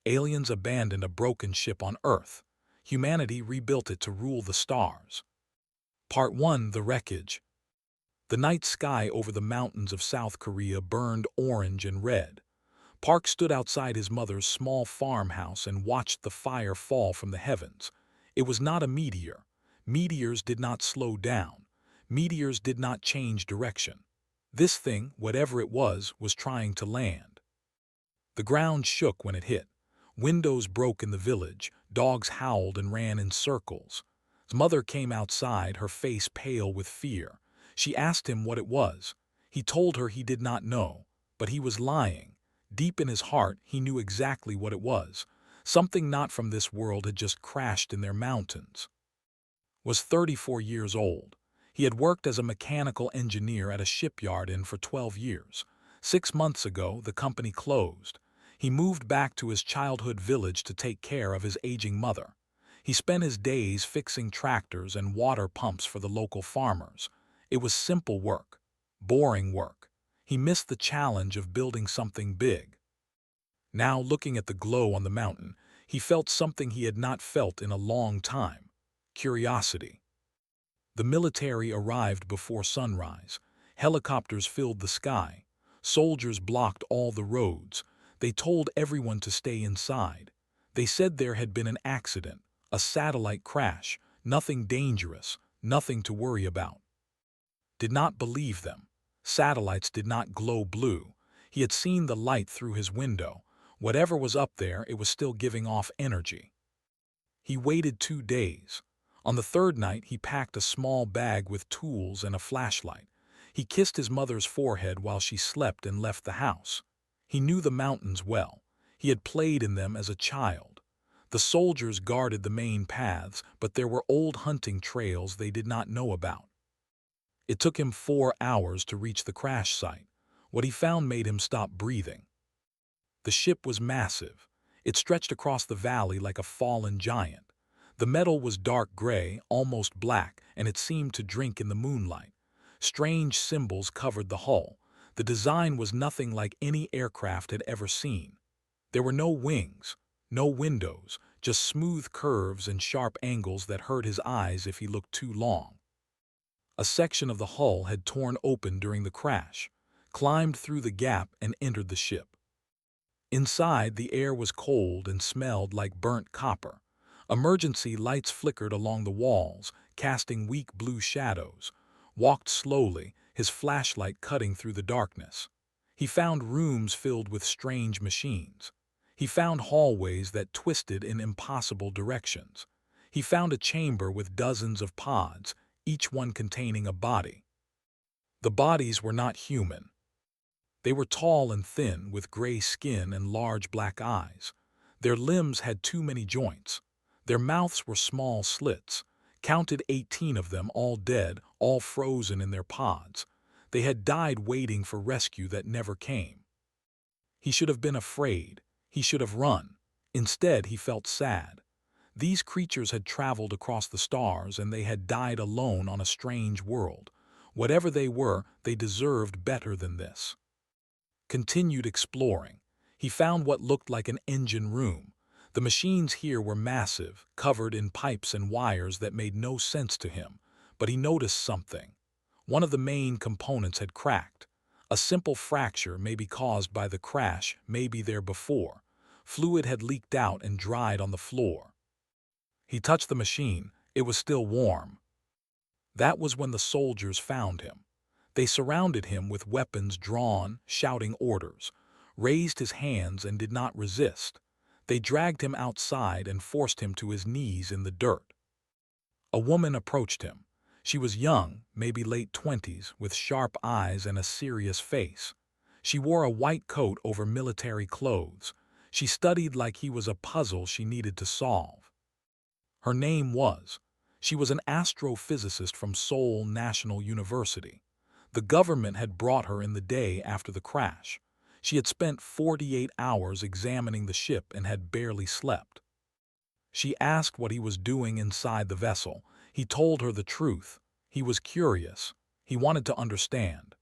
Aliens abandoned a broken ship on Earth. Humanity rebuilt it to rule the stars. Part 1: The Wreckage. The night sky over the mountains of South Korea burned orange and red. Park stood outside his mother's small farmhouse and watched the fire fall from the heavens. It was not a meteor. Meteors did not slow down. Meteors did not change direction. This thing, whatever it was trying to land. The ground shook when it hit. Windows broke in the village. Dogs howled and ran in circles. His mother came outside, her face pale with fear. She asked him what it was. He told her he did not know, but he was lying. Deep in his heart, he knew exactly what it was. Something not from this world had just crashed in their mountains. Was 34 years old. He had worked as a mechanical engineer at a shipyard for 12 years. 6 months ago, the company closed. He moved back to his childhood village to take care of his aging mother. He spent his days fixing tractors and water pumps for the local farmers. It was simple work, boring work. He missed the challenge of building something big. Now, looking at the glow on the mountain, he felt something he had not felt in a long time: curiosity. The military arrived before sunrise. Helicopters filled the sky. Soldiers blocked all the roads. They told everyone to stay inside. They said there had been an accident, a satellite crash, nothing dangerous, nothing to worry about. Did not believe them. Satellites did not glow blue. He had seen the light through his window. Whatever was up there, it was still giving off energy. He waited 2 days. On the third night, he packed a small bag with tools and a flashlight. He kissed his mother's forehead while she slept and left the house. He knew the mountains well. He had played in them as a child. The soldiers guarded the main paths, but there were old hunting trails they did not know about. It took him 4 hours to reach the crash site. What he found made him stop breathing. The ship was massive. It stretched across the valley like a fallen giant. The metal was dark gray, almost black, and it seemed to drink in the moonlight. Strange symbols covered the hull. The design was nothing like any aircraft had ever seen. There were no wings, no windows, just smooth curves and sharp angles that hurt his eyes if he looked too long. A section of the hull had torn open during the crash, climbed through the gap and entered the ship. Inside, the air was cold and smelled like burnt copper. Emergency lights flickered along the walls, casting weak blue shadows. Walked slowly, his flashlight cutting through the darkness. He found rooms filled with strange machines. He found hallways that twisted in impossible directions. He found a chamber with dozens of pods, each one containing a body. The bodies were not human. They were tall and thin, with gray skin and large black eyes. Their limbs had too many joints. Their mouths were small slits. Counted 18 of them, all dead, all frozen in their pods. They had died waiting for rescue that never came. He should have been afraid. He should have run. Instead, he felt sad. These creatures had traveled across the stars, and they had died alone on a strange world. Whatever they were, they deserved better than this. Continued exploring. He found what looked like an engine room. The machines here were massive, covered in pipes and wires that made no sense to him, but he noticed something. One of the main components had cracked. A simple fracture, maybe caused by the crash, maybe there before. Fluid had leaked out and dried on the floor. He touched the machine. It was still warm. That was when the soldiers found him. They surrounded him with weapons drawn, shouting orders, raised his hands and did not resist. They dragged him outside and forced him to his knees in the dirt. A woman approached him. She was young, maybe late 20s, with sharp eyes and a serious face. She wore a white coat over military clothes. She studied like he was a puzzle she needed to solve. Her name was. She was an astrophysicist from Seoul National University. The government had brought her in the day after the crash. She had spent 48 hours examining the ship and had barely slept. She asked what he was doing inside the vessel. He told her the truth. He was curious. He wanted to understand.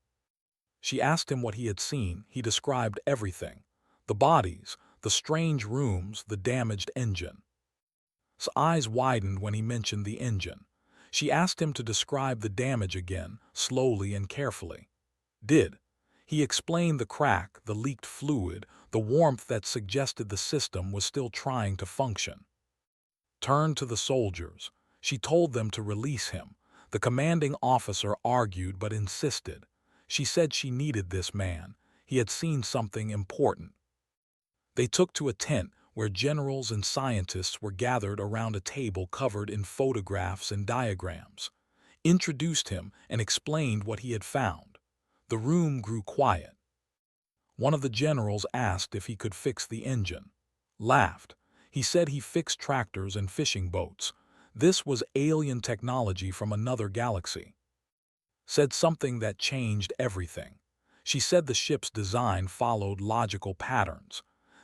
She asked him what he had seen. He described everything. The bodies, the strange rooms, the damaged engine. His eyes widened when he mentioned the engine. She asked him to describe the damage again, slowly and carefully. Did. He explained the crack, the leaked fluid, the warmth that suggested the system was still trying to function. Turned to the soldiers. She told them to release him. The commanding officer argued but insisted. She said she needed this man. He had seen something important. They took to a tent where generals and scientists were gathered around a table covered in photographs and diagrams. Introduced him and explained what he had found. The room grew quiet. One of the generals asked if he could fix the engine. Laughed. He said he fixed tractors and fishing boats. This was alien technology from another galaxy. Said something that changed everything. She said the ship's design followed logical patterns.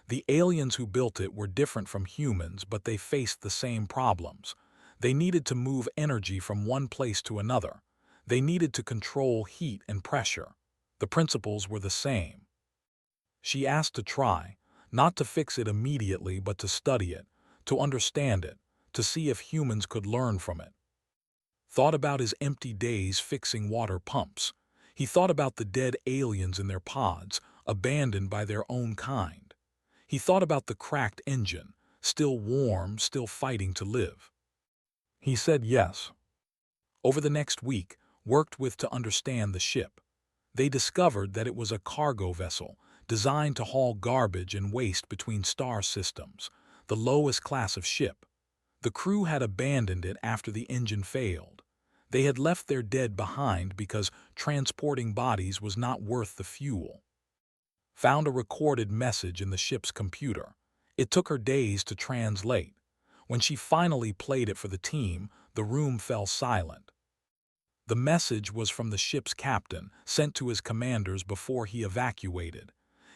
The aliens who built it were different from humans, but they faced the same problems. They needed to move energy from one place to another. They needed to control heat and pressure. The principles were the same. She asked to try, not to fix it immediately, but to study it, to understand it, to see if humans could learn from it. Thought about his empty days fixing water pumps. He thought about the dead aliens in their pods, abandoned by their own kind. He thought about the cracked engine, still warm, still fighting to live. He said yes. Over the next week, worked with to understand the ship. They discovered that it was a cargo vessel, designed to haul garbage and waste between star systems, the lowest class of ship. The crew had abandoned it after the engine failed. They had left their dead behind because transporting bodies was not worth the fuel. Found a recorded message in the ship's computer. It took her days to translate. When she finally played it for the team, the room fell silent. The message was from the ship's captain, sent to his commanders before he evacuated.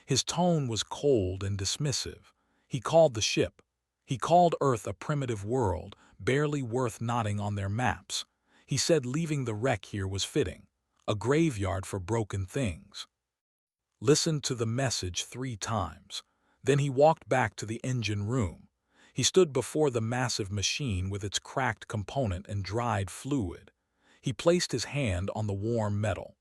His tone was cold and dismissive. He called the ship. He called Earth a primitive world, barely worth nodding on their maps. He said leaving the wreck here was fitting, a graveyard for broken things. Listened to the message 3 times. Then he walked back to the engine room. He stood before the massive machine with its cracked component and dried fluid. He placed his hand on the warm metal.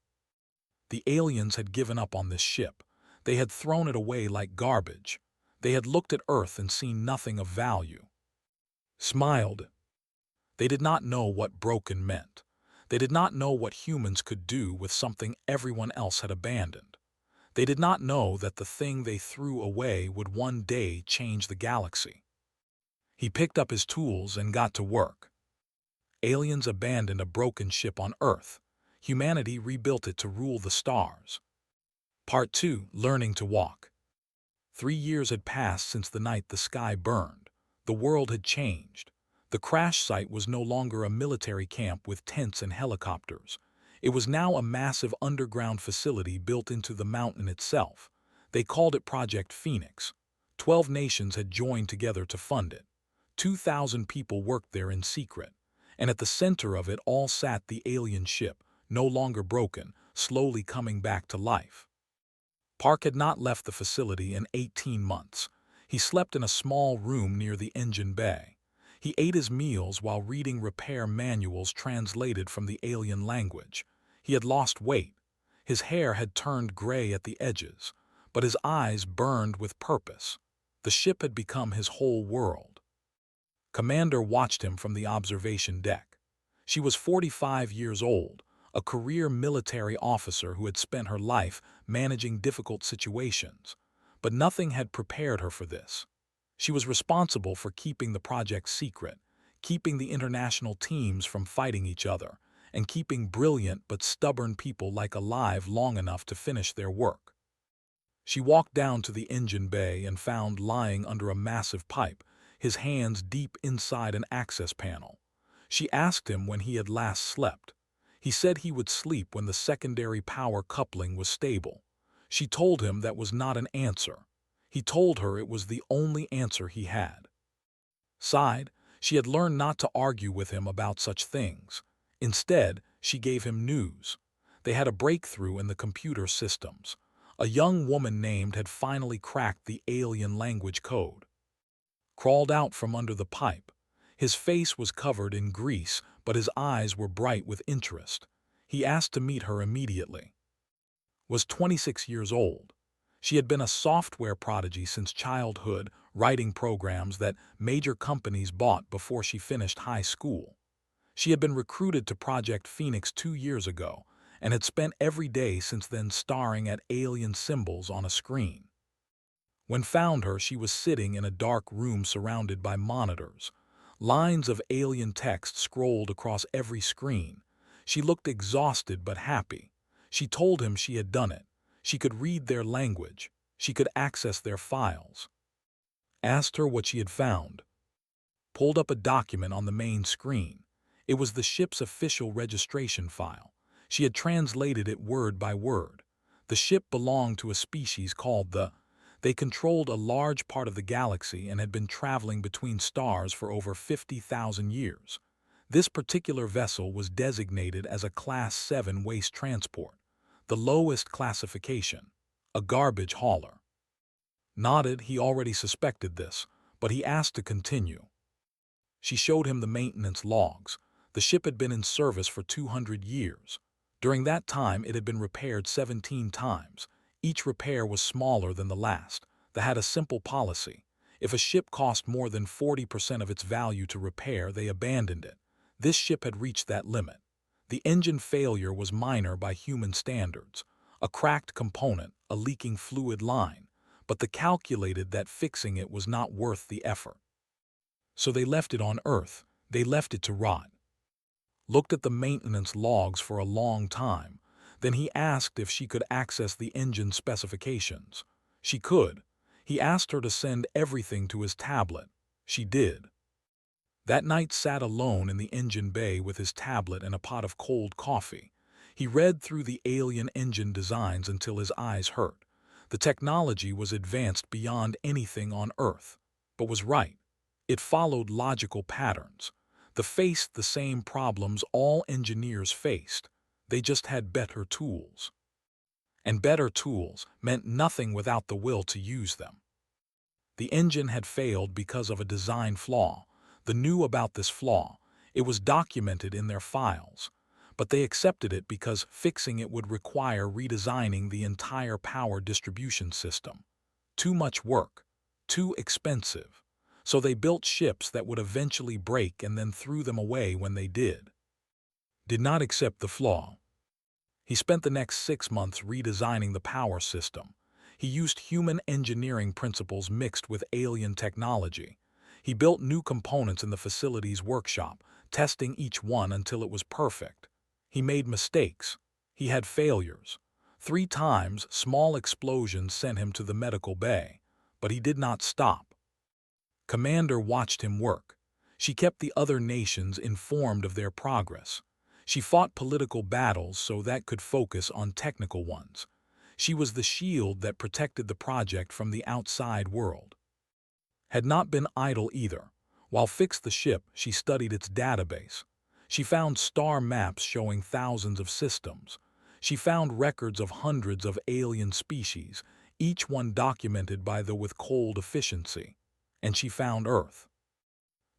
The aliens had given up on this ship. They had thrown it away like garbage. They had looked at Earth and seen nothing of value. Smiled. They did not know what broken meant. They did not know what humans could do with something everyone else had abandoned. They did not know that the thing they threw away would one day change the galaxy. He picked up his tools and got to work. Aliens abandoned a broken ship on Earth. Humanity rebuilt it to rule the stars. Part 2. Learning to Walk. 3 years had passed since the night the sky burned. The world had changed. The crash site was no longer a military camp with tents and helicopters. It was now a massive underground facility built into the mountain itself. They called it Project Phoenix. 12 nations had joined together to fund it. 2,000 people worked there in secret. And at the center of it all sat the alien ship, no longer broken, slowly coming back to life. Park had not left the facility in 18 months. He slept in a small room near the engine bay. He ate his meals while reading repair manuals translated from the alien language. He had lost weight. His hair had turned gray at the edges, but his eyes burned with purpose. The ship had become his whole world. Commander watched him from the observation deck. She was 45 years old, a career military officer who had spent her life managing difficult situations. But nothing had prepared her for this. She was responsible for keeping the project secret, keeping the international teams from fighting each other, and keeping brilliant but stubborn people alive long enough to finish their work. She walked down to the engine bay and found lying under a massive pipe, his hands deep inside an access panel. She asked him when he had last slept. He said he would sleep when the secondary power coupling was stable. She told him that was not an answer. He told her it was the only answer he had. Sighed. She had learned not to argue with him about such things. Instead, she gave him news. They had a breakthrough in the computer systems. A young woman named had finally cracked the alien language code. Crawled out from under the pipe. His face was covered in grease, but his eyes were bright with interest. He asked to meet her immediately. Was 26 years old. She had been a software prodigy since childhood, writing programs that major companies bought before she finished high school. She had been recruited to Project Phoenix 2 years ago and had spent every day since then staring at alien symbols on a screen. When found her, she was sitting in a dark room surrounded by monitors. Lines of alien text scrolled across every screen. She looked exhausted but happy. She told him she had done it. She could read their language. She could access their files. Asked her what she had found. Pulled up a document on the main screen. It was the ship's official registration file. She had translated it word by word. The ship belonged to a species called the... They controlled a large part of the galaxy and had been traveling between stars for over 50,000 years. This particular vessel was designated as a Class 7 waste transport, the lowest classification, a garbage hauler. Nodded, he already suspected this, but he asked to continue. She showed him the maintenance logs. The ship had been in service for 200 years. During that time, it had been repaired 17 times. Each repair was smaller than the last. They had a simple policy. If a ship cost more than 40% of its value to repair, they abandoned it. This ship had reached that limit. The engine failure was minor by human standards. A cracked component, a leaking fluid line. But they calculated that fixing it was not worth the effort. So they left it on Earth. They left it to rot. Looked at the maintenance logs for a long time. Then he asked if she could access the engine specifications. She could. He asked her to send everything to his tablet. She did. That night sat alone in the engine bay with his tablet and a pot of cold coffee. He read through the alien engine designs until his eyes hurt. The technology was advanced beyond anything on Earth, but was right. It followed logical patterns. They faced the same problems all engineers faced. They just had better tools. And better tools meant nothing without the will to use them. The engine had failed because of a design flaw. They knew about this flaw. It was documented in their files. But they accepted it because fixing it would require redesigning the entire power distribution system. Too much work. Too expensive. So they built ships that would eventually break and then threw them away when they did. Did not accept the flaw. He spent the next 6 months redesigning the power system. He used human engineering principles mixed with alien technology. He built new components in the facility's workshop, testing each one until it was perfect. He made mistakes. He had failures. 3 times, small explosions sent him to the medical bay. But he did not stop. Commander watched him work. She kept the other nations informed of their progress. She fought political battles so that could focus on technical ones. She was the shield that protected the project from the outside world. Had not been idle either. While fixed the ship, she studied its database. She found star maps showing thousands of systems. She found records of hundreds of alien species, each one documented by the with cold efficiency. And she found Earth.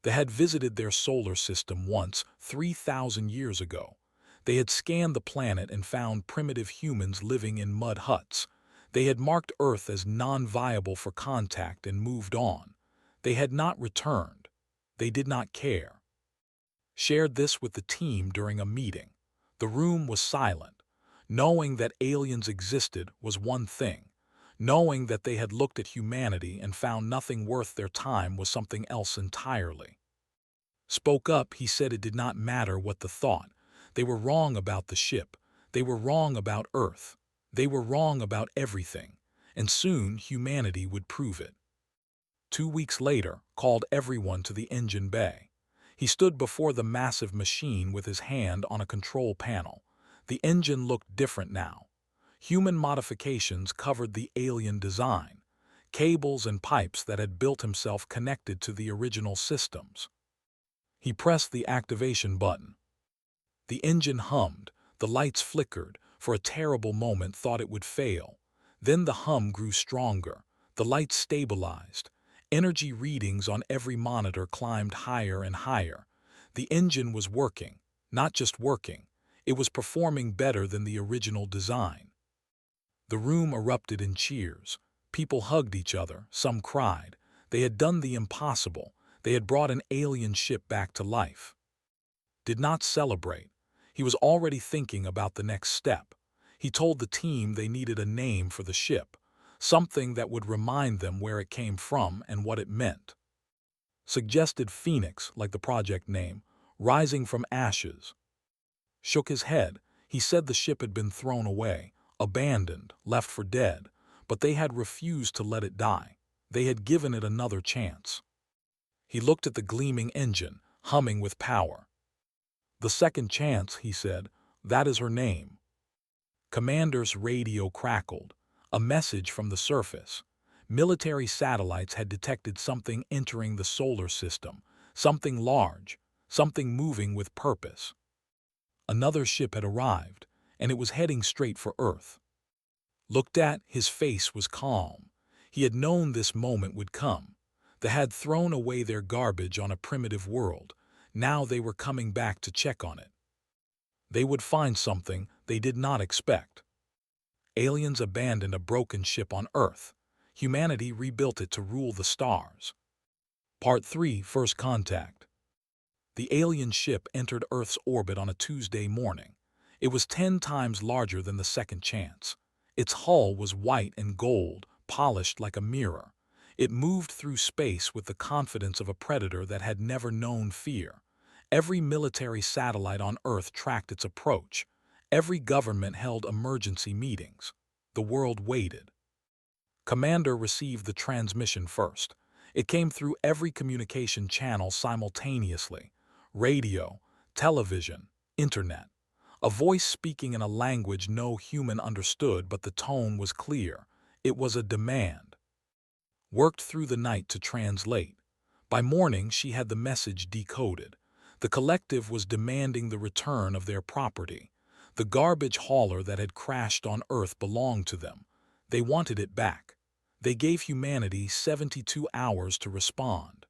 They had visited their solar system once, 3,000 years ago. They had scanned the planet and found primitive humans living in mud huts. They had marked Earth as non-viable for contact and moved on. They had not returned. They did not care. Shared this with the team during a meeting. The room was silent. Knowing that aliens existed was one thing. Knowing that they had looked at humanity and found nothing worth their time was something else entirely. Spoke up, he said it did not matter what the thought. They were wrong about the ship. They were wrong about Earth. They were wrong about everything. And soon humanity would prove it. 2 weeks later, called everyone to the engine bay. He stood before the massive machine with his hand on a control panel. The engine looked different now. Human modifications covered the alien design. Cables and pipes that had built himself connected to the original systems. He pressed the activation button. The engine hummed. The lights flickered. For a terrible moment thought it would fail. Then the hum grew stronger, the lights stabilized, energy readings on every monitor climbed higher and higher. The engine was working, not just working, it was performing better than the original design. The room erupted in cheers. People hugged each other, some cried. They had done the impossible. They had brought an alien ship back to life. Did not celebrate. He was already thinking about the next step. He told the team they needed a name for the ship, something that would remind them where it came from and what it meant. Suggested Phoenix, like the project name, rising from ashes. Shook his head. He said the ship had been thrown away, abandoned, left for dead, but they had refused to let it die. They had given it another chance. He looked at the gleaming engine, humming with power. "The second chance," he said, "that is her name." Commander's radio crackled. A message from the surface. Military satellites had detected something entering the solar system, something large, something moving with purpose. Another ship had arrived, and it was heading straight for Earth. Looked at, his face was calm. He had known this moment would come. They had thrown away their garbage on a primitive world. Now they were coming back to check on it. They would find something they did not expect. Aliens abandoned a broken ship on Earth. Humanity rebuilt it to rule the stars. Part 3, First Contact. The alien ship entered Earth's orbit on a Tuesday morning. It was 10 times larger than the second chance. Its hull was white and gold, polished like a mirror. It moved through space with the confidence of a predator that had never known fear. Every military satellite on Earth tracked its approach. Every government held emergency meetings. The world waited. Commander received the transmission first. It came through every communication channel simultaneously. Radio, television, internet. A voice speaking in a language no human understood, but the tone was clear. It was a demand. Worked through the night to translate. By morning, she had the message decoded. The collective was demanding the return of their property. The garbage hauler that had crashed on Earth belonged to them. They wanted it back. They gave humanity 72 hours to respond.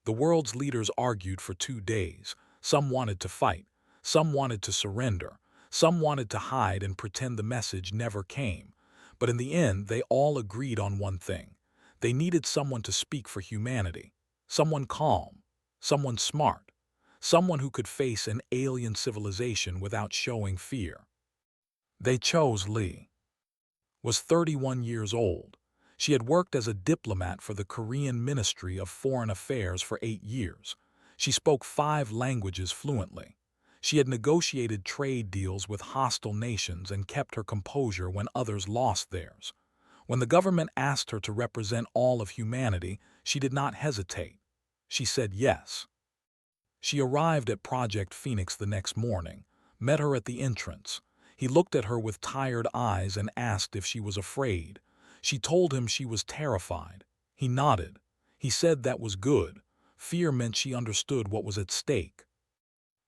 The world's leaders argued for 2 days. Some wanted to fight. Some wanted to surrender. Some wanted to hide and pretend the message never came. But in the end, they all agreed on one thing. They needed someone to speak for humanity. Someone calm. Someone smart. Someone who could face an alien civilization without showing fear. They chose Lee. Was 31 years old. She had worked as a diplomat for the Korean Ministry of Foreign Affairs for 8 years. She spoke 5 languages fluently. She had negotiated trade deals with hostile nations and kept her composure when others lost theirs. When the government asked her to represent all of humanity, she did not hesitate. She said yes. She arrived at Project Phoenix the next morning, met her at the entrance. He looked at her with tired eyes and asked if she was afraid. She told him she was terrified. He nodded. He said that was good. Fear meant she understood what was at stake.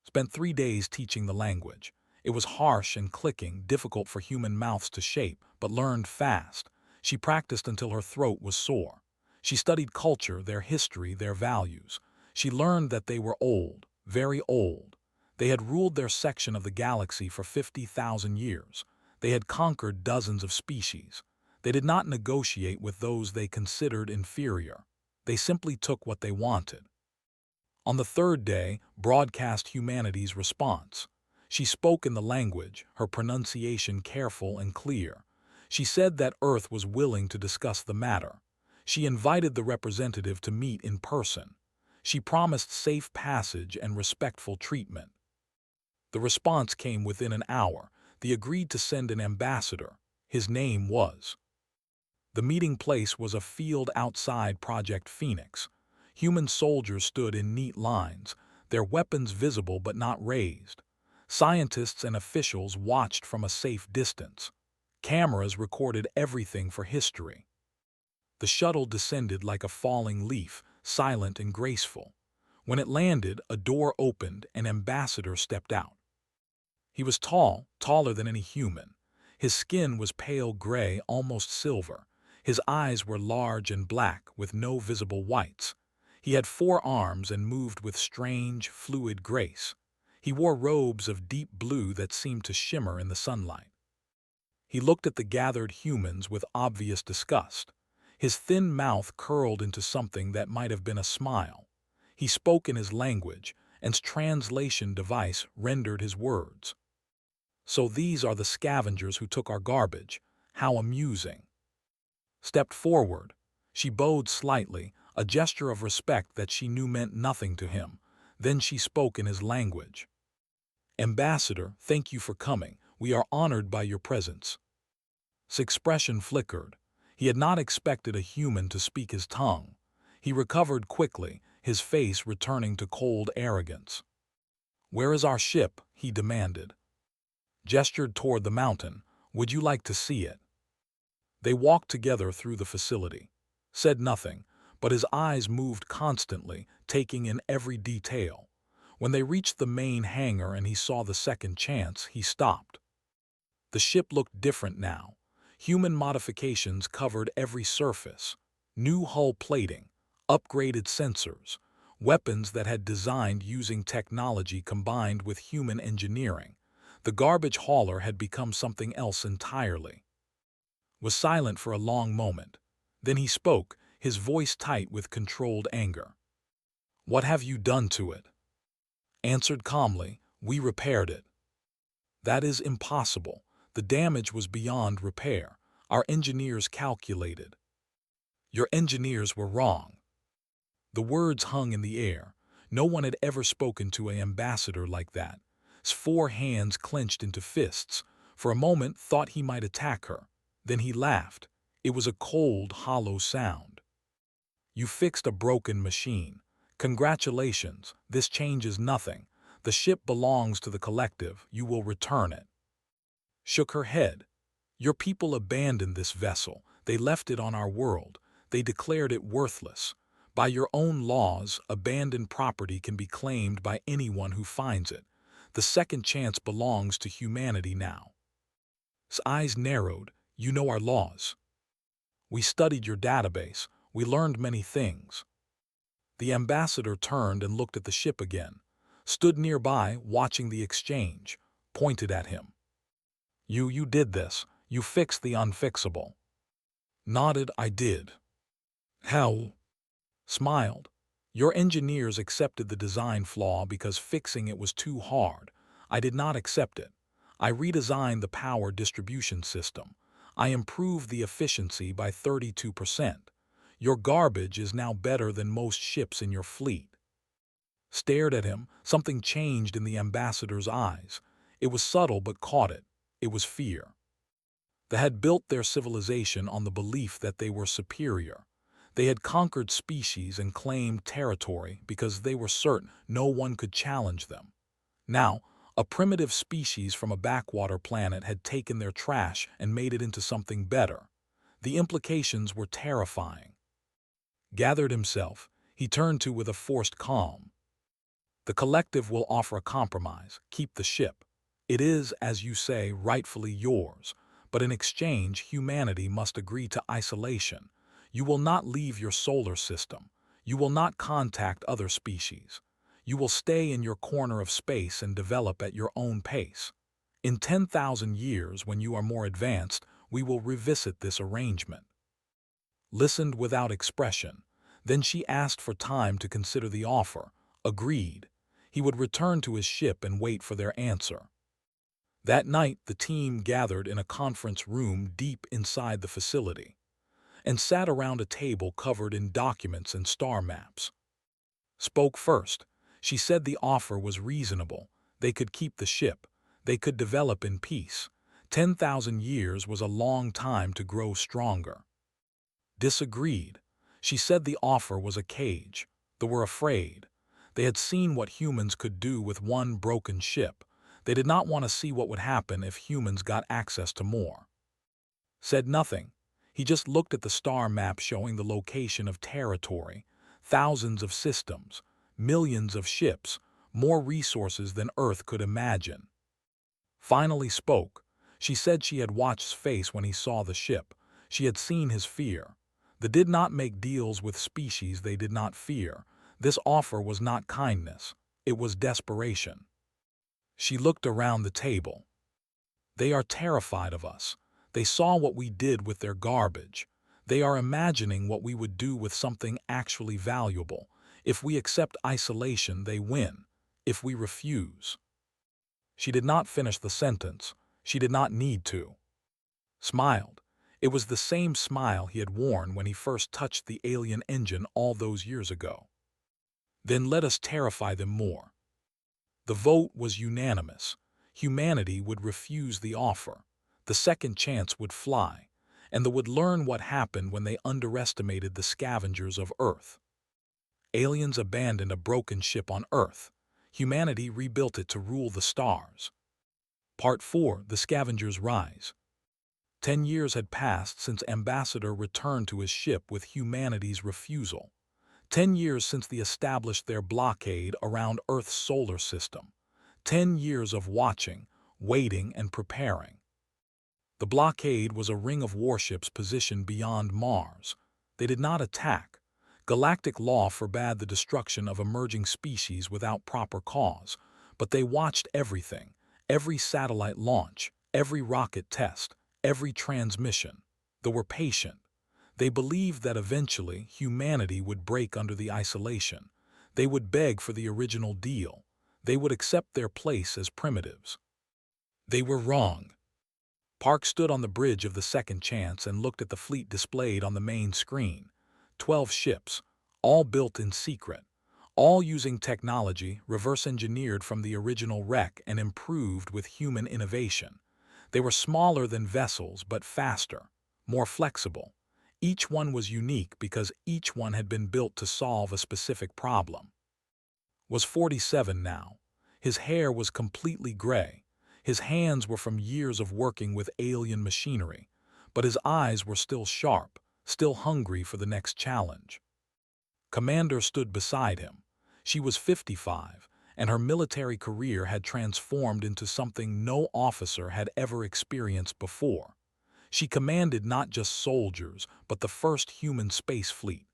Spent 3 days teaching the language. It was harsh and clicking, difficult for human mouths to shape, but learned fast. She practiced until her throat was sore. She studied culture, their history, their values. She learned that they were old, very old. They had ruled their section of the galaxy for 50,000 years. They had conquered dozens of species. They did not negotiate with those they considered inferior. They simply took what they wanted. On the 3rd day, broadcast humanity's response. She spoke in the language, her pronunciation careful and clear. She said that Earth was willing to discuss the matter. She invited the representative to meet in person. She promised safe passage and respectful treatment. The response came within an hour. They agreed to send an ambassador. His name was. The meeting place was a field outside Project Phoenix. Human soldiers stood in neat lines, their weapons visible but not raised. Scientists and officials watched from a safe distance. Cameras recorded everything for history. The shuttle descended like a falling leaf, silent and graceful. When it landed, a door opened and an ambassador stepped out. He was tall, taller than any human. His skin was pale gray, almost silver. His eyes were large and black, with no visible whites. He had 4 arms and moved with strange, fluid grace. He wore robes of deep blue that seemed to shimmer in the sunlight. He looked at the gathered humans with obvious disgust. His thin mouth curled into something that might have been a smile. He spoke in his language, and his translation device rendered his words. "So these are the scavengers who took our garbage. How amusing." Stepped forward. She bowed slightly, a gesture of respect that she knew meant nothing to him. Then she spoke in his language. "Ambassador, thank you for coming. We are honored by your presence." His expression flickered. He had not expected a human to speak his tongue. He recovered quickly, his face returning to cold arrogance. "Where is our ship?" he demanded. Gestured toward the mountain. "Would you like to see it?" They walked together through the facility. Said nothing, but his eyes moved constantly, taking in every detail. When they reached the main hangar and he saw the second chance, he stopped. The ship looked different now. Human modifications covered every surface. New hull plating, upgraded sensors, weapons that had designed using technology combined with human engineering. The garbage hauler had become something else entirely. Was silent for a long moment. Then he spoke, his voice tight with controlled anger. "What have you done to it?" Answered calmly, "We repaired it." "That is impossible. The damage was beyond repair. Our engineers calculated." "Your engineers were wrong." The words hung in the air. No one had ever spoken to an ambassador like that. His 4 hands clenched into fists. For a moment thought he might attack her. Then he laughed. It was a cold, hollow sound. "You fixed a broken machine. Congratulations, this changes nothing. The ship belongs to the collective. You will return it." Shook her head. "Your people abandoned this vessel. They left it on our world. They declared it worthless. By your own laws, abandoned property can be claimed by anyone who finds it. The second chance belongs to humanity now." His eyes narrowed. "You know our laws." "We studied your database. We learned many things." The ambassador turned and looked at the ship again. Stood nearby, watching the exchange. Pointed at him. You did this. You fixed the unfixable." Nodded. "I did." "How?" Smiled. "Your engineers accepted the design flaw because fixing it was too hard. I did not accept it. I redesigned the power distribution system. I improved the efficiency by 32%. Your garbage is now better than most ships in your fleet." Stared at him. Something changed in the ambassador's eyes. It was subtle but caught it. It was fear. They had built their civilization on the belief that they were superior. They had conquered species and claimed territory because they were certain no one could challenge them. Now, a primitive species from a backwater planet had taken their trash and made it into something better. The implications were terrifying. Gathered himself, he turned to with a forced calm. "The collective will offer a compromise. Keep the ship. It is, as you say, rightfully yours. But in exchange, humanity must agree to isolation. You will not leave your solar system. You will not contact other species. You will stay in your corner of space and develop at your own pace. In 10,000 years, when you are more advanced, we will revisit this arrangement." Listened without expression. Then she asked for time to consider the offer. Agreed. He would return to his ship and wait for their answer. That night, the team gathered in a conference room deep inside the facility and sat around a table covered in documents and star maps. Spoke first. She said the offer was reasonable. They could keep the ship. They could develop in peace. 10,000 years was a long time to grow stronger. Disagreed. She said the offer was a cage. They were afraid. They had seen what humans could do with one broken ship. They did not want to see what would happen if humans got access to more. Said nothing. He just looked at the star map showing the location of territory, thousands of systems, millions of ships, more resources than Earth could imagine. Finally spoke. She said she had watched his face when he saw the ship. She had seen his fear. They did not make deals with species they did not fear. This offer was not kindness. It was desperation. She looked around the table. They are terrified of us. They saw what we did with their garbage. They are imagining what we would do with something actually valuable. If we accept isolation, they win. If we refuse. She did not finish the sentence. She did not need to. Smiled. It was the same smile he had worn when he first touched the alien engine all those years ago. Then let us terrify them more. The vote was unanimous. Humanity would refuse the offer. The second chance would fly, and they would learn what happened when they underestimated the scavengers of Earth. Aliens abandoned a broken ship on Earth. Humanity rebuilt it to rule the stars. Part 4: The Scavengers Rise. 10 years had passed since Ambassador returned to his ship with humanity's refusal. 10 years since they established their blockade around Earth's solar system. 10 years of watching, waiting, and preparing. The blockade was a ring of warships positioned beyond Mars. They did not attack. Galactic law forbade the destruction of emerging species without proper cause, but they watched everything, every satellite launch, every rocket test, every transmission. They were patient. They believed that eventually humanity would break under the isolation. They would beg for the original deal. They would accept their place as primitives. They were wrong. Park stood on the bridge of the second chance and looked at the fleet displayed on the main screen. 12 ships, all built in secret, all using technology reverse-engineered from the original wreck and improved with human innovation. They were smaller than vessels but faster, more flexible. Each one was unique because each one had been built to solve a specific problem. Was 47 now. His hair was completely gray. His hands were from years of working with alien machinery, but his eyes were still sharp, still hungry for the next challenge. Commander stood beside him. She was 55, and her military career had transformed into something no officer had ever experienced before. She commanded not just soldiers, but the first human space fleet.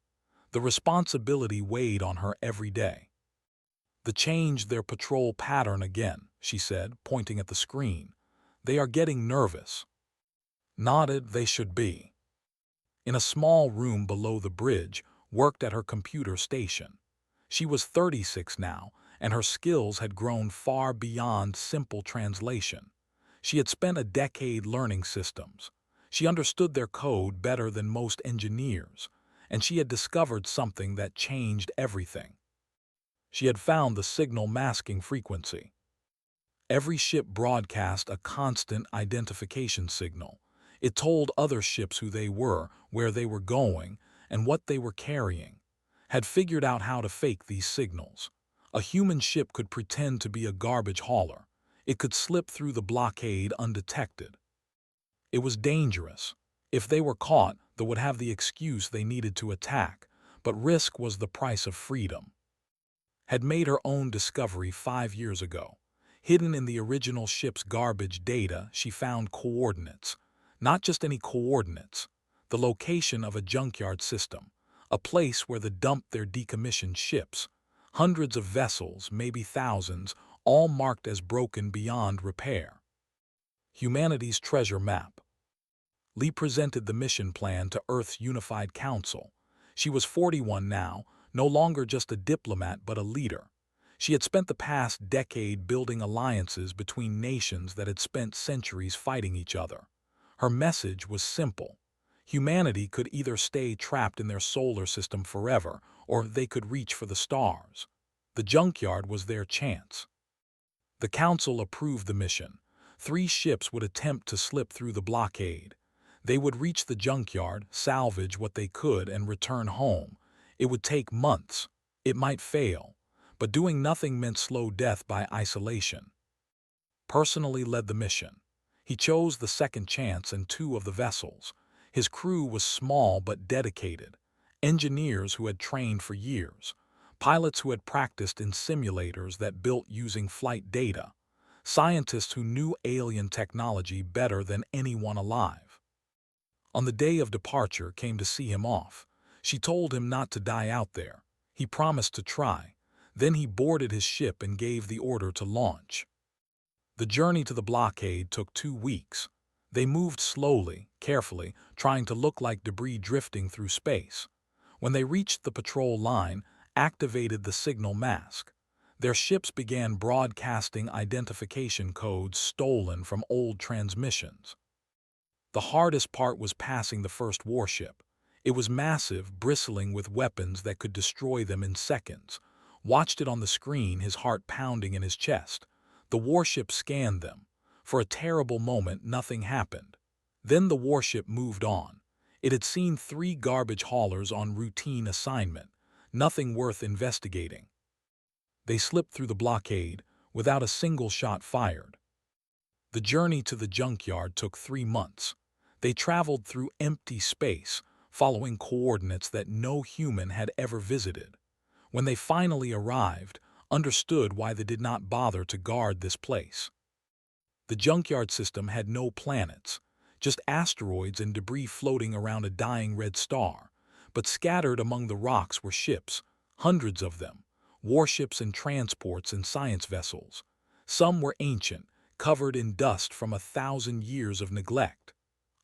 The responsibility weighed on her every day. They changed their patrol pattern again, she said, pointing at the screen. They are getting nervous. Nodded. They should be. In a small room below the bridge, worked at her computer station. She was 36 now, and her skills had grown far beyond simple translation. She had spent a decade learning systems. She understood their code better than most engineers, and she had discovered something that changed everything. She had found the signal masking frequency. Every ship broadcast a constant identification signal. It told other ships who they were, where they were going, and what they were carrying. Had figured out how to fake these signals. A human ship could pretend to be a garbage hauler. It could slip through the blockade undetected. It was dangerous. If they were caught, they would have the excuse they needed to attack, but risk was the price of freedom. Had made her own discovery 5 years ago. Hidden in the original ship's garbage data, she found coordinates. Not just any coordinates. The location of a junkyard system. A place where they dumped their decommissioned ships. Hundreds of vessels, maybe thousands, all marked as broken beyond repair. Humanity's treasure map. Lee presented the mission plan to Earth's Unified Council. She was 41 now, no longer just a diplomat but a leader. She had spent the past decade building alliances between nations that had spent centuries fighting each other. Her message was simple. Humanity could either stay trapped in their solar system forever, or they could reach for the stars. The junkyard was their chance. The Council approved the mission. 3 ships would attempt to slip through the blockade. They would reach the junkyard, salvage what they could, and return home. It would take months. It might fail. But doing nothing meant slow death by isolation. Personally led the mission. He chose the second chance and 2 of the vessels. His crew was small but dedicated. Engineers who had trained for years. Pilots who had practiced in simulators that built using flight data. scientists who knew alien technology better than anyone alive. On the day of departure came to see him off. She told him not to die out there. He promised to try. Then he boarded his ship and gave the order to launch. The journey to the blockade took 2 weeks. They moved slowly, carefully, trying to look like debris drifting through space. When they reached the patrol line, activated the signal mask. Their ships began broadcasting identification codes stolen from old transmissions. The hardest part was passing the first warship. It was massive, bristling with weapons that could destroy them in seconds. Watched it on the screen, his heart pounding in his chest. The warship scanned them. For a terrible moment, nothing happened. Then the warship moved on. It had seen 3 garbage haulers on routine assignment, nothing worth investigating. They slipped through the blockade without a single shot fired. The journey to the junkyard took 3 months. They traveled through empty space, following coordinates that no human had ever visited. When they finally arrived, understood why they did not bother to guard this place. The junkyard system had no planets, just asteroids and debris floating around a dying red star. But scattered among the rocks were ships, hundreds of them, warships and transports and science vessels. Some were ancient, covered in dust from 1,000 years of neglect.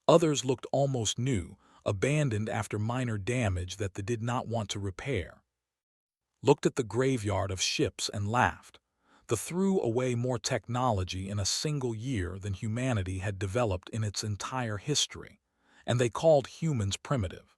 Others looked almost new, abandoned after minor damage that they did not want to repair. Looked at the graveyard of ships and laughed. They threw away more technology in a single year than humanity had developed in its entire history, and they called humans primitive.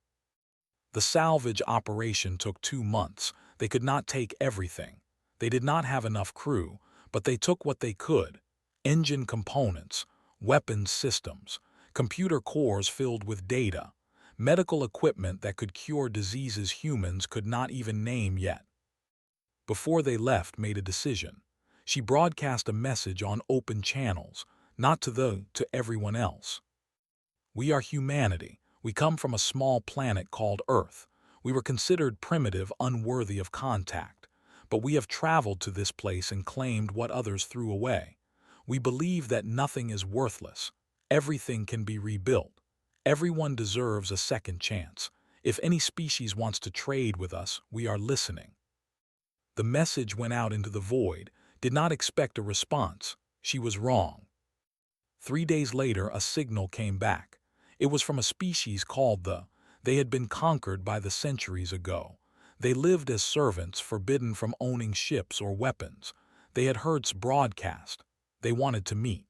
The salvage operation took 2 months. They could not take everything. They did not have enough crew, but they took what they could. Engine components, weapons systems, computer cores filled with data, medical equipment that could cure diseases humans could not even name yet. Before they left, made a decision. She broadcast a message on open channels, not to everyone else. We are humanity. We come from a small planet called Earth. We were considered primitive, unworthy of contact. But we have traveled to this place and claimed what others threw away. We believe that nothing is worthless. Everything can be rebuilt. Everyone deserves a second chance. If any species wants to trade with us, we are listening. The message went out into the void. Did not expect a response. She was wrong. 3 days later, a signal came back. It was from a species called They had been conquered by the centuries ago. They lived as servants, forbidden from owning ships or weapons. They had heard broadcast. They wanted to meet.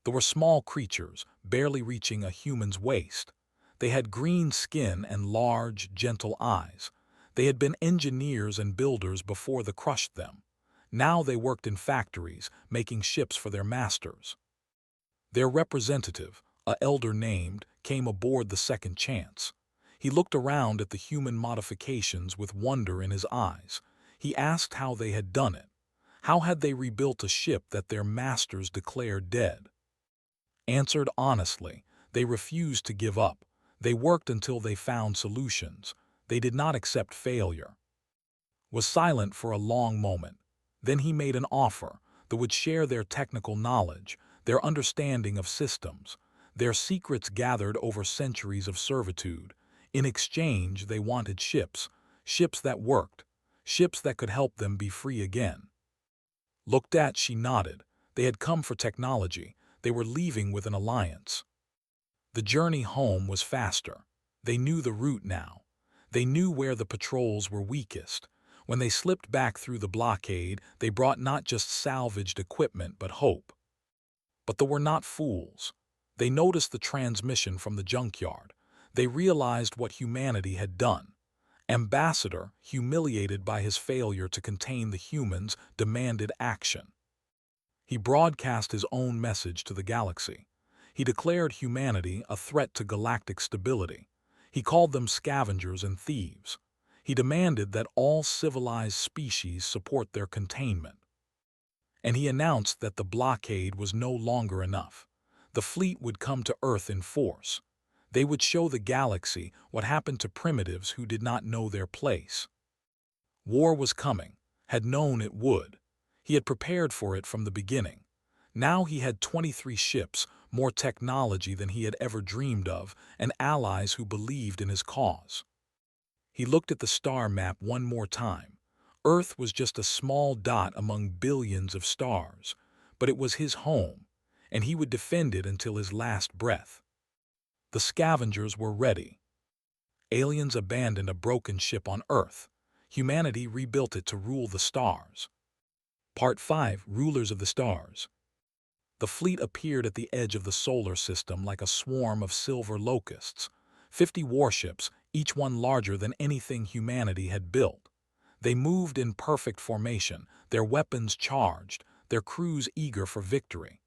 There were small creatures, barely reaching a human's waist. They had green skin and large, gentle eyes. They had been engineers and builders before the crushed them. Now they worked in factories, making ships for their masters. Their representative, a elder named, came aboard the second chance. He looked around at the human modifications with wonder in his eyes. He asked how they had done it. How had they rebuilt a ship that their masters declared dead? Answered honestly, they refused to give up. They worked until they found solutions. They did not accept failure. Was silent for a long moment. Then he made an offer that would share their technical knowledge, their understanding of systems, their secrets gathered over centuries of servitude. In exchange, they wanted ships, ships that worked, ships that could help them be free again. Looked at, she nodded. They had come for technology. They were leaving with an alliance. The journey home was faster. They knew the route now. They knew where the patrols were weakest. When they slipped back through the blockade, they brought not just salvaged equipment but hope. But they were not fools. They noticed the transmission from the junkyard. They realized what humanity had done. Ambassador, humiliated by his failure to contain the humans, demanded action. He broadcast his own message to the galaxy. He declared humanity a threat to galactic stability. He called them scavengers and thieves. He demanded that all civilized species support their containment. And he announced that the blockade was no longer enough. The fleet would come to Earth in force. They would show the galaxy what happened to primitives who did not know their place. War was coming, had known it would. He had prepared for it from the beginning. Now he had 23 ships, more technology than he had ever dreamed of, and allies who believed in his cause. He looked at the star map one more time. Earth was just a small dot among billions of stars, but it was his home, and he would defend it until his last breath. The scavengers were ready. Aliens abandoned a broken ship on Earth. Humanity rebuilt it to rule the stars. Part 5: Rulers of the Stars. The fleet appeared at the edge of the solar system like a swarm of silver locusts. 50 warships, each one larger than anything humanity had built. They moved in perfect formation, their weapons charged, their crews eager for victory.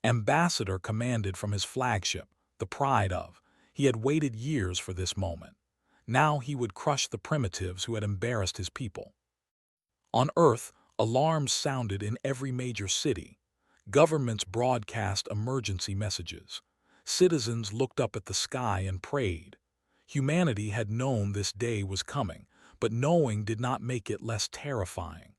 Ambassador commanded from his flagship, the pride of. He had waited years for this moment. Now he would crush the primitives who had embarrassed his people. On Earth, alarms sounded in every major city. Governments broadcast emergency messages. Citizens looked up at the sky and prayed. Humanity had known this day was coming, but knowing did not make it less terrifying.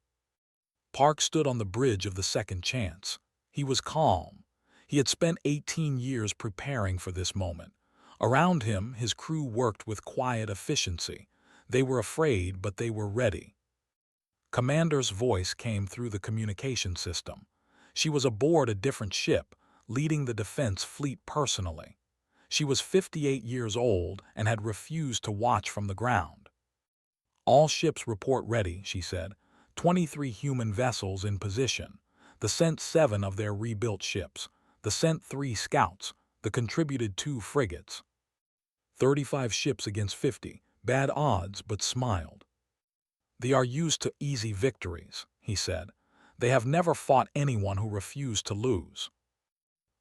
Park stood on the bridge of the second chance. He was calm. He had spent 18 years preparing for this moment. Around him, his crew worked with quiet efficiency. They were afraid, but they were ready. Commander's voice came through the communication system. She was aboard a different ship, leading the defense fleet personally. She was 58 years old and had refused to watch from the ground. "All ships report ready," she said. 23 human vessels in position. The sent 7 of their rebuilt ships. The sent 3 scouts. The contributed 2 frigates. 35 ships against 50. Bad odds, but smiled. "They are used to easy victories," he said. "They have never fought anyone who refused to lose."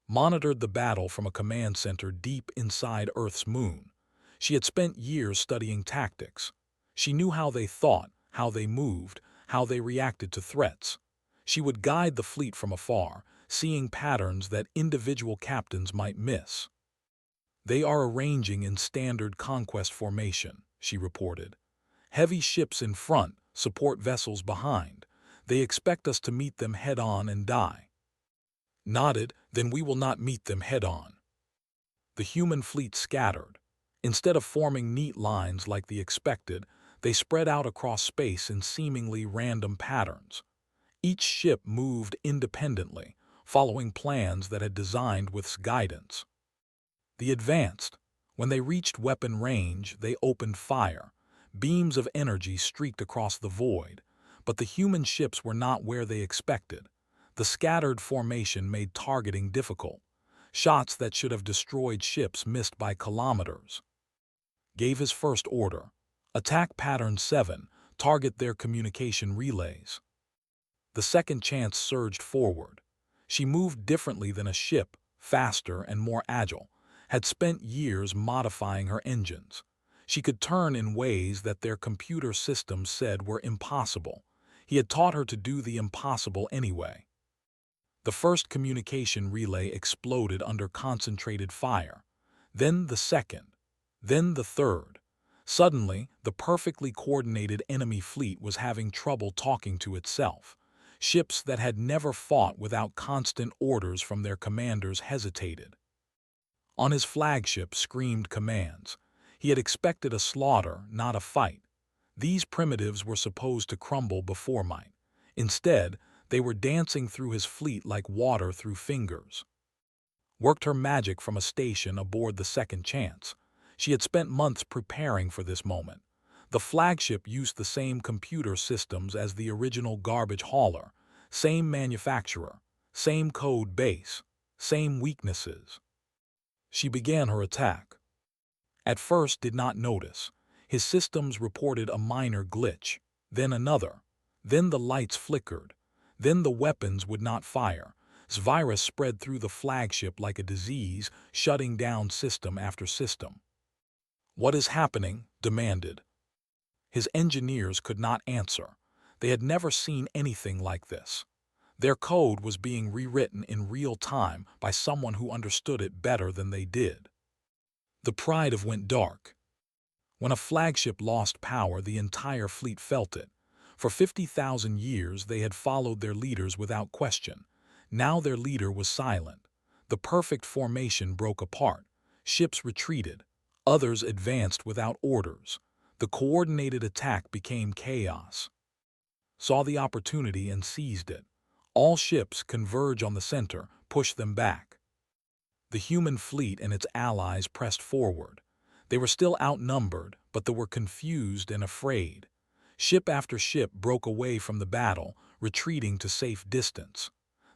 Monitored the battle from a command center deep inside Earth's moon. She had spent years studying tactics. She knew how they thought, how they moved, how they reacted to threats. She would guide the fleet from afar, seeing patterns that individual captains might miss. "They are arranging in standard conquest formation," she reported. "Heavy ships in front, support vessels behind. They expect us to meet them head-on and die." Nodded, "Then we will not meet them head-on." The human fleet scattered. Instead of forming neat lines like the expected, they spread out across space in seemingly random patterns. Each ship moved independently, following plans that had designed with guidance. They advanced. When they reached weapon range, they opened fire. Beams of energy streaked across the void, but the human ships were not where they expected. The scattered formation made targeting difficult. Shots that should have destroyed ships missed by kilometers. Gave his first order. "Attack Pattern 7, target their communication relays." The second chance surged forward. She moved differently than a ship, faster and more agile, had spent years modifying her engines. She could turn in ways that their computer systems said were impossible. He had taught her to do the impossible anyway. The first communication relay exploded under concentrated fire. Then the second. Then the third. Suddenly, the perfectly coordinated enemy fleet was having trouble talking to itself. Ships that had never fought without constant orders from their commanders hesitated. On his flagship screamed commands. He had expected a slaughter, not a fight. These primitives were supposed to crumble before might. Instead, they were dancing through his fleet like water through fingers. Worked her magic from a station aboard the second chance. She had spent months preparing for this moment. The flagship used the same computer systems as the original garbage hauler, same manufacturer, same code base, same weaknesses. She began her attack. At first did not notice. His systems reported a minor glitch, then another. Then the lights flickered. Then the weapons would not fire. This virus spread through the flagship like a disease, shutting down system after system. "What is happening?" demanded. His engineers could not answer. They had never seen anything like this. Their code was being rewritten in real time by someone who understood it better than they did. The pride of went dark. When a flagship lost power, the entire fleet felt it. For 50,000 years, they had followed their leaders without question. Now their leader was silent. The perfect formation broke apart. Ships retreated. Others advanced without orders. The coordinated attack became chaos. Saw the opportunity and seized it. All ships converge on the center, push them back. The human fleet and its allies pressed forward. They were still outnumbered, but they were confused and afraid. Ship after ship broke away from the battle, retreating to safe distance.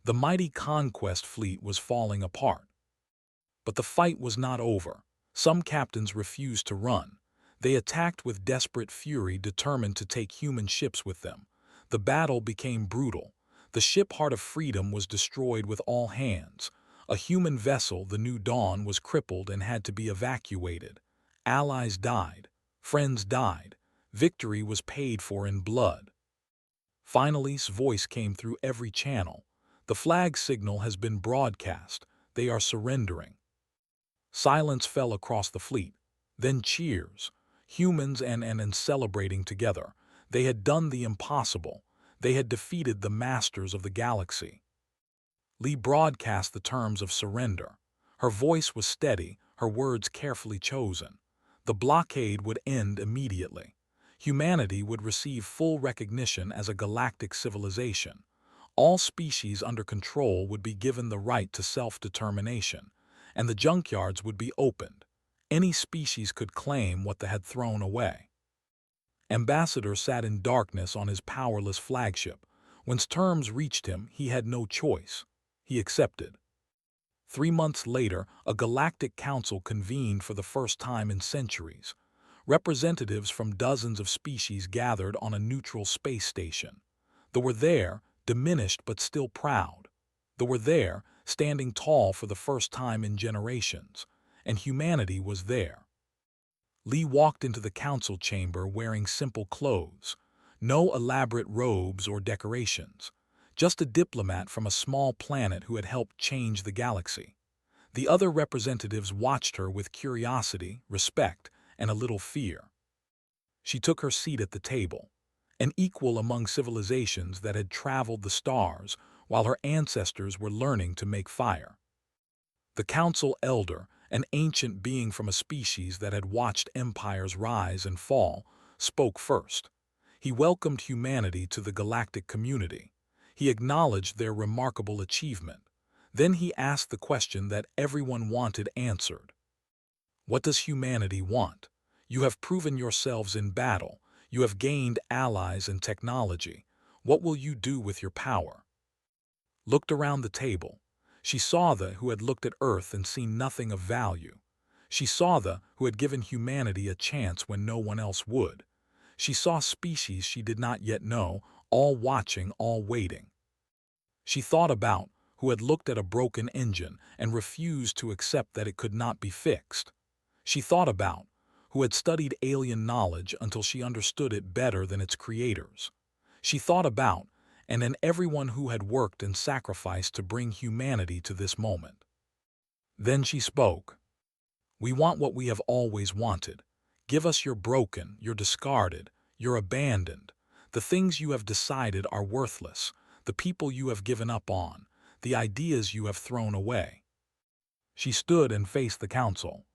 The mighty conquest fleet was falling apart. But the fight was not over. Some captains refused to run. They attacked with desperate fury, determined to take human ships with them. The battle became brutal. The ship Heart of Freedom was destroyed with all hands. A human vessel, the New Dawn, was crippled and had to be evacuated. Allies died. Friends died. Victory was paid for in blood. Finally, his voice came through every channel. The flag signal has been broadcast. They are surrendering. Silence fell across the fleet. Then cheers. Humans and celebrating together. They had done the impossible. They had defeated the masters of the galaxy. Lee broadcast the terms of surrender. Her voice was steady, her words carefully chosen. The blockade would end immediately. Humanity would receive full recognition as a galactic civilization. All species under control would be given the right to self-determination, and the junkyards would be opened. Any species could claim what they had thrown away. Ambassador sat in darkness on his powerless flagship. When terms reached him, he had no choice. He accepted. 3 months later, a galactic council convened for the first time in centuries. Representatives from dozens of species gathered on a neutral space station. They were there, diminished but still proud. They were there, standing tall for the first time in generations. And humanity was there. Lee walked into the council chamber wearing simple clothes. No elaborate robes or decorations. Just a diplomat from a small planet who had helped change the galaxy. The other representatives watched her with curiosity, respect, and a little fear. She took her seat at the table, an equal among civilizations that had traveled the stars while her ancestors were learning to make fire. The council elder, an ancient being from a species that had watched empires rise and fall, spoke first. He welcomed humanity to the galactic community. He acknowledged their remarkable achievement. Then he asked the question that everyone wanted answered. What does humanity want? You have proven yourselves in battle. You have gained allies and technology. What will you do with your power? Looked around the table. She saw the who had looked at Earth and seen nothing of value. She saw the who had given humanity a chance when no one else would. She saw species she did not yet know, all watching, all waiting. She thought about who had looked at a broken engine and refused to accept that it could not be fixed. She thought about who had studied alien knowledge until she understood it better than its creators. She thought about and then everyone who had worked and sacrificed to bring humanity to this moment. Then she spoke. We want what we have always wanted. Give us your broken, your discarded, your abandoned. The things you have decided are worthless, the people you have given up on, the ideas you have thrown away. She stood and faced the council.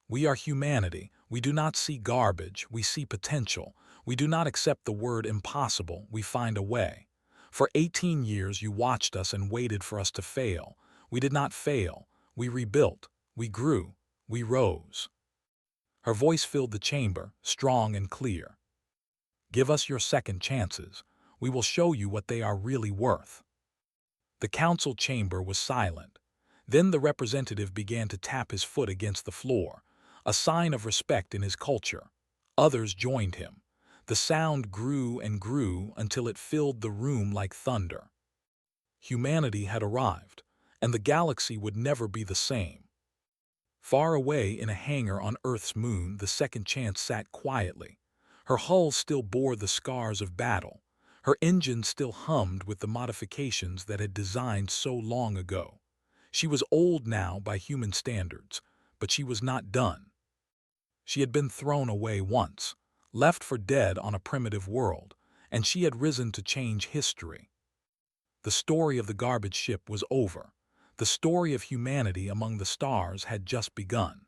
We are humanity. We do not see garbage. We see potential. We do not accept the word impossible. We find a way. For 18 years you watched us and waited for us to fail. We did not fail. We rebuilt. We grew. We rose. Her voice filled the chamber, strong and clear. Give us your second chances. We will show you what they are really worth. The council chamber was silent. Then the representative began to tap his foot against the floor, a sign of respect in his culture. Others joined him. The sound grew and grew until it filled the room like thunder. Humanity had arrived, and the galaxy would never be the same. Far away in a hangar on Earth's moon, the second chance sat quietly. Her hull still bore the scars of battle. Her engine still hummed with the modifications that had designed so long ago. She was old now by human standards, but she was not done. She had been thrown away once, left for dead on a primitive world, and she had risen to change history. The story of the garbage ship was over. The story of humanity among the stars had just begun.